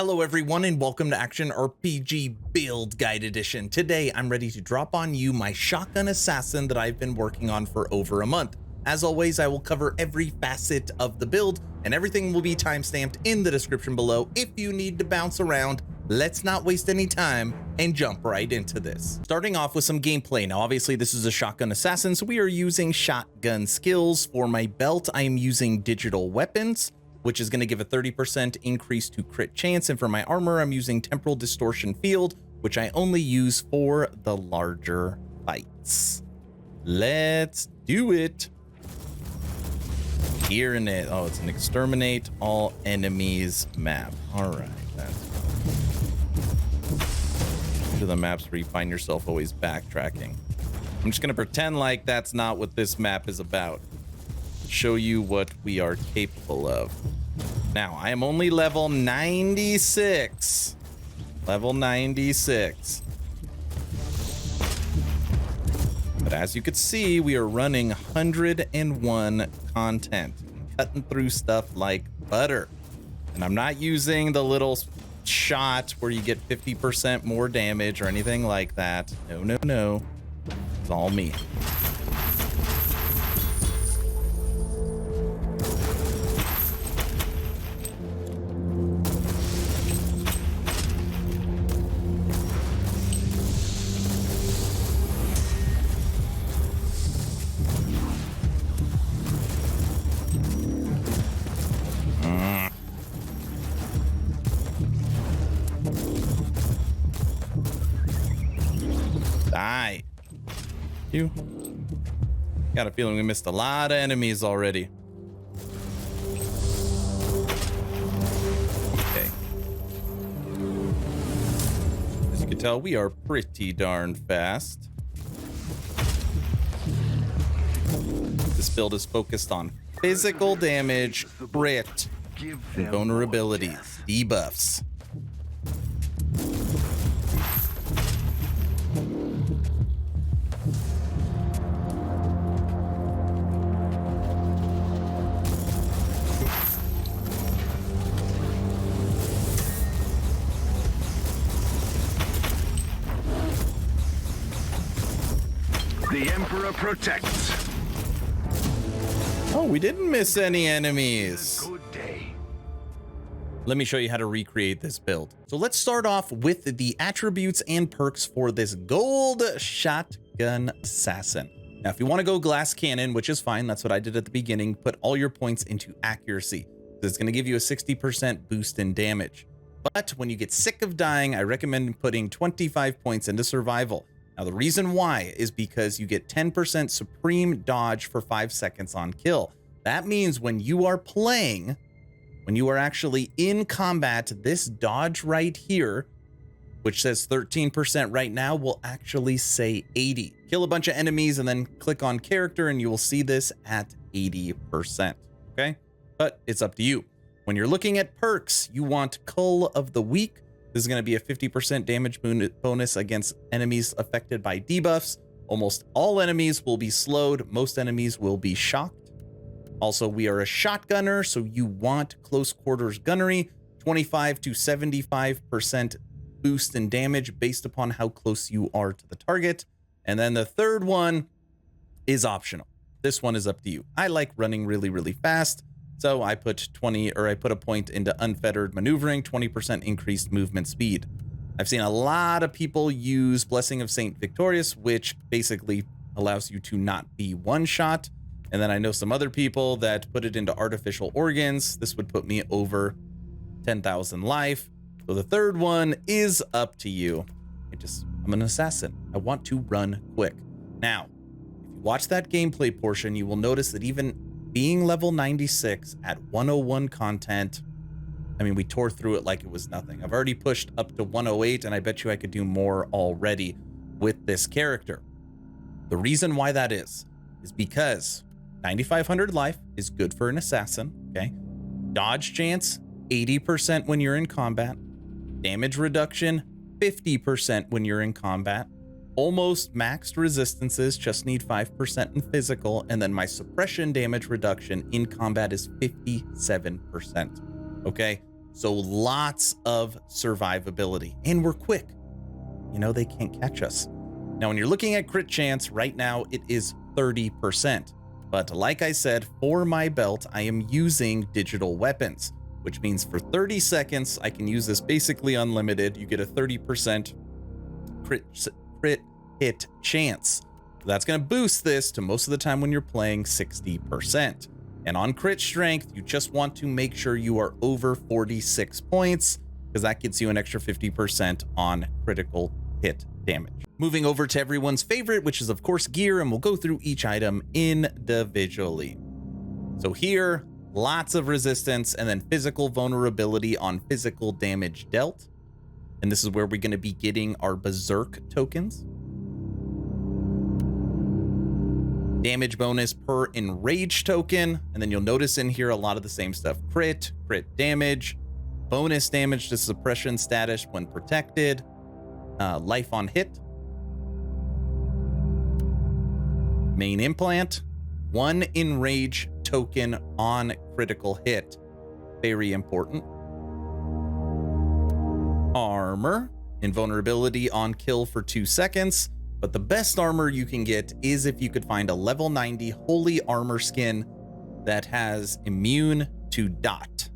Hello everyone and welcome to Action RPG Build Guide Edition. Today I'm ready to drop on you my shotgun assassin that I've been working on for over a month. As always, I will cover every facet of the build and everything will be timestamped in the description below if you need to bounce around. Let's not waste any time and jump right into this. Starting off with some gameplay. Now obviously this is a shotgun assassin, so we are using shotgun skills. For my belt I am using digital weapons, which is going to give a 30% increase to crit chance. And for my armor, I'm using Temporal Distortion Field, which I only use for the larger fights. Let's do it. Here in it. Oh, it's an exterminate all enemies map. All right. That's to the maps where you find yourself always backtracking. I'm just going to pretend like that's not what this map is about. Show you what we are capable of. Now, I am only level 96. Level 96. But as you can see, we are running 101 content. Cutting through stuff like butter. And I'm not using the little shot where you get 50% more damage or anything like that. No, no, no. It's all me. Die. You. Got a feeling we missed a lot of enemies already. Okay. As you can tell, we are pretty darn fast. This build is focused on physical damage, crit, and vulnerabilities, debuffs. The Emperor protects. Oh, we didn't miss any enemies. Good day. Let me show you how to recreate this build. So let's start off with the attributes and perks for this gold shotgun assassin. Now, if you want to go glass cannon, which is fine, that's what I did at the beginning, put all your points into accuracy. It's going to give you a 60% boost in damage. But when you get sick of dying, I recommend putting 25 points into survival. Now, the reason why is because you get 10% supreme dodge for 5 seconds on kill. That means when you are playing, when you are actually in combat, this dodge right here, which says 13% right now, will actually say 80. Kill a bunch of enemies and then click on character and you will see this at 80%, okay? But it's up to you. When you're looking at perks, you want Cull of the Week. This is going to be a 50% damage bonus against enemies affected by debuffs. Almost all enemies will be slowed. Most enemies will be shocked. Also, we are a shotgunner, so you want close quarters gunnery, 25 to 75% boost in damage based upon how close you are to the target. And then the third one is optional. This one is up to you. I like running really, really fast. So I put a point into unfettered maneuvering, 20% increased movement speed. I've seen a lot of people use Blessing of Saint Victorious, which basically allows you to not be one shot. And then I know some other people that put it into artificial organs. This would put me over 10,000 life. So the third one is up to you. I'm an assassin. I want to run quick. Now, if you watch that gameplay portion, you will notice that even being level 96 at 101 content, I mean, we tore through it like it was nothing. I've already pushed up to 108, and I bet you I could do more already with this character. The reason why that is because 9,500 life is good for an assassin, okay? Dodge chance, 80% when you're in combat. Damage reduction, 50% when you're in combat. Almost maxed resistances, just need 5% in physical, and then my suppression damage reduction in combat is 57%. Okay, So lots of survivability, and we're quick. You know, they can't catch us. Now, when you're looking at crit chance right now, it is 30%. But like I said, for my belt, I am using digital weapons, which means for 30 seconds, I can use this basically unlimited. You get a 30% crit hit chance. That's going to boost this to most of the time when you're playing 60%. And on crit strength, you just want to make sure you are over 46 points, because that gets you an extra 50% on critical hit damage. Moving over to everyone's favorite, which is of course gear, and we'll go through each item individually. So here, lots of resistance and then physical vulnerability on physical damage dealt. And this is where we're going to be getting our berserk tokens. Damage bonus per enraged token, and then you'll notice in here a lot of the same stuff. Crit damage, bonus damage to suppression status when protected, life on hit, main implant, 1 enrage token on critical hit, very important. Armor, invulnerability on kill for 2 seconds. But the best armor you can get is if you could find a level 90 holy armor skin that has immune to dot.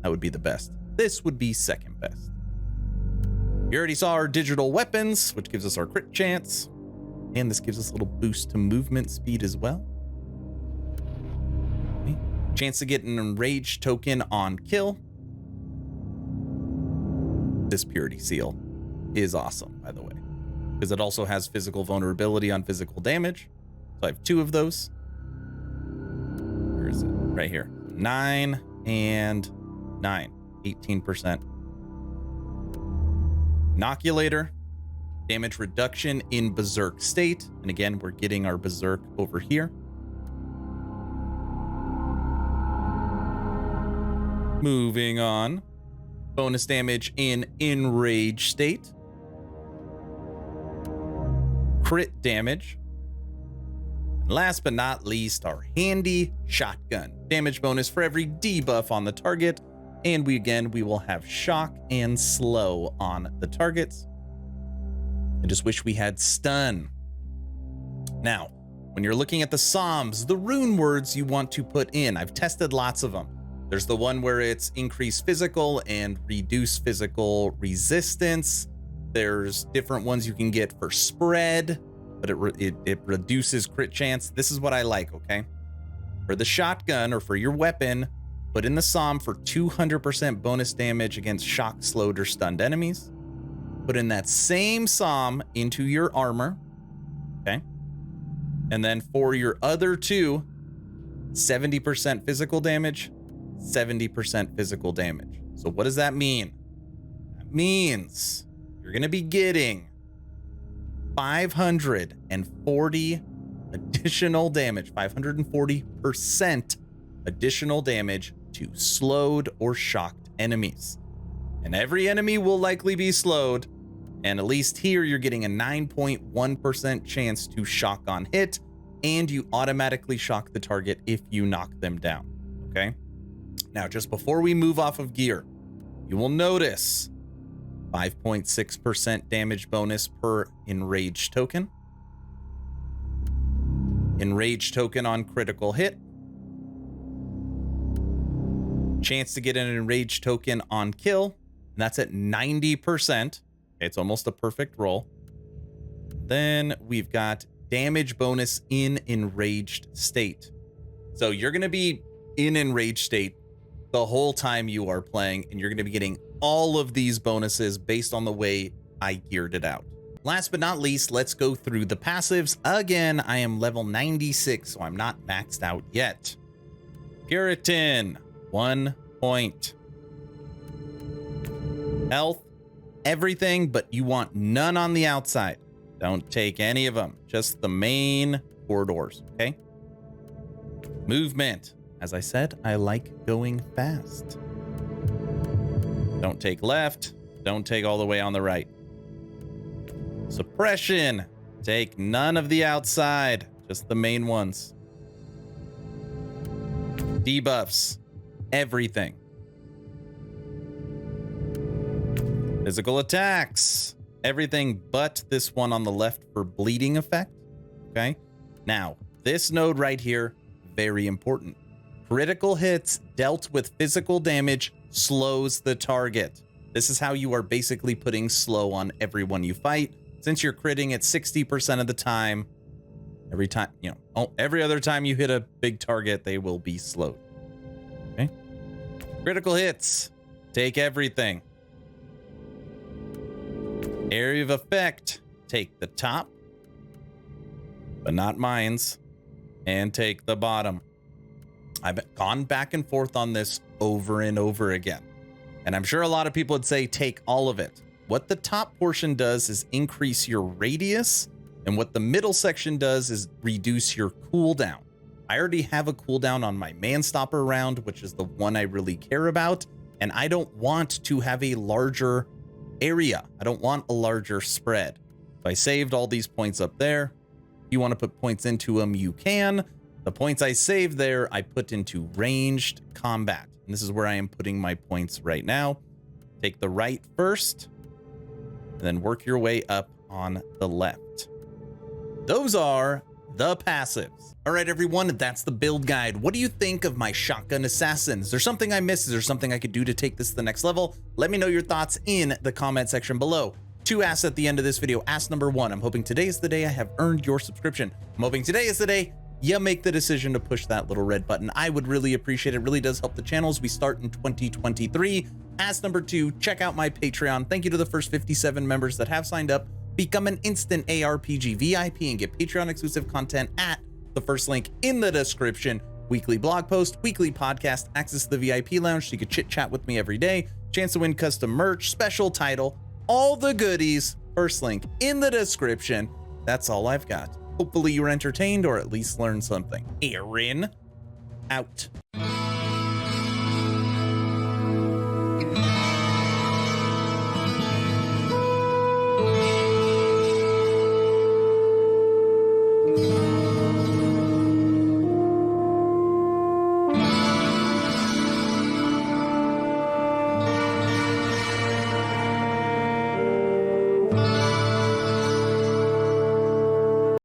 That would be the best. This would be second best. You already saw our digital weapons, which gives us our crit chance. And this gives us a little boost to movement speed as well. Okay. Chance to get an enraged token on kill. This purity seal is awesome, by the way, because it also has physical vulnerability on physical damage. So I have 2 of those. Where is it? Right here. 9 and 9. 18%. Inoculator. Damage reduction in berserk state. And again, we're getting our berserk over here. Moving on. Bonus damage in enraged state. Crit damage. And last but not least, our handy shotgun. Damage bonus for every debuff on the target. And we will have shock and slow on the targets. I just wish we had stun. Now, when you're looking at the Psalms, the rune words you want to put in, I've tested lots of them. There's the one where it's increase physical and reduce physical resistance. There's different ones you can get for spread, but it reduces crit chance. This is what I like, okay? For the shotgun or for your weapon, put in the Psalm for 200% bonus damage against shock, slowed, or stunned enemies. Put in that same Psalm into your armor, okay? And then for your other 2, 70% physical damage, 70% physical damage. So what does that mean? That means you're going to be getting 540 additional damage, 540% additional damage to slowed or shocked enemies. And every enemy will likely be slowed. And at least here, you're getting a 9.1% chance to shock on hit, and you automatically shock the target if you knock them down, okay? Now, just before we move off of gear, you will notice 5.6% damage bonus per enraged token. Enraged token on critical hit. Chance to get an enraged token on kill, and that's at 90%. It's almost a perfect roll. Then we've got damage bonus in enraged state. So you're going to be in enraged state the whole time you are playing, and you're going to be getting all of these bonuses based on the way I geared it out. Last but not least, let's go through the passives. Again, I am level 96, so I'm not maxed out yet. Puritan, 1 point. Health, everything, but you want none on the outside. Don't take any of them, just the main corridors, okay? Movement. As I said, I like going fast. Don't take left. Don't take all the way on the right. Suppression. Take none of the outside, just the main ones. Debuffs. Everything. Physical attacks. Everything but this one on the left for bleeding effect. Okay. Now, this node right here, very important. Critical hits dealt with physical damage slows the target. This is how you are basically putting slow on everyone you fight. Since you're critting at 60% of the time, every time, every other time you hit a big target, they will be slowed. Okay. Critical hits. Take everything. Area of effect. Take the top, but not mines, and take the bottom. I've gone back and forth on this over and over again. And I'm sure a lot of people would say take all of it. What the top portion does is increase your radius, and what the middle section does is reduce your cooldown. I already have a cooldown on my Man-Stopper round, which is the one I really care about, and I don't want to have a larger area. I don't want a larger spread. So I saved all these points up there. If you want to put points into them, you can. The points I saved there, I put into ranged combat. And this is where I am putting my points right now. Take the right first, and then work your way up on the left. Those are the passives. All right, everyone, that's the build guide. What do you think of my shotgun assassin? Is there something I missed? Is there something I could do to take this to the next level? Let me know your thoughts in the comment section below. 2 asks at the end of this video. Ask number 1, I'm hoping today is the day I have earned your subscription. I'm hoping today is the day you make the decision to push that little red button. I would really appreciate it. It really does help the channel as we start in 2023. Ask number 2, check out my Patreon. Thank you to the first 57 members that have signed up. Become an instant ARPG VIP and get Patreon exclusive content at the first link in the description. Weekly blog post, weekly podcast, access to the VIP lounge so you can chit chat with me every day, chance to win custom merch, special title, all the goodies. First link in the description. That's all I've got. Hopefully you were entertained or at least learned something. Aaron, out.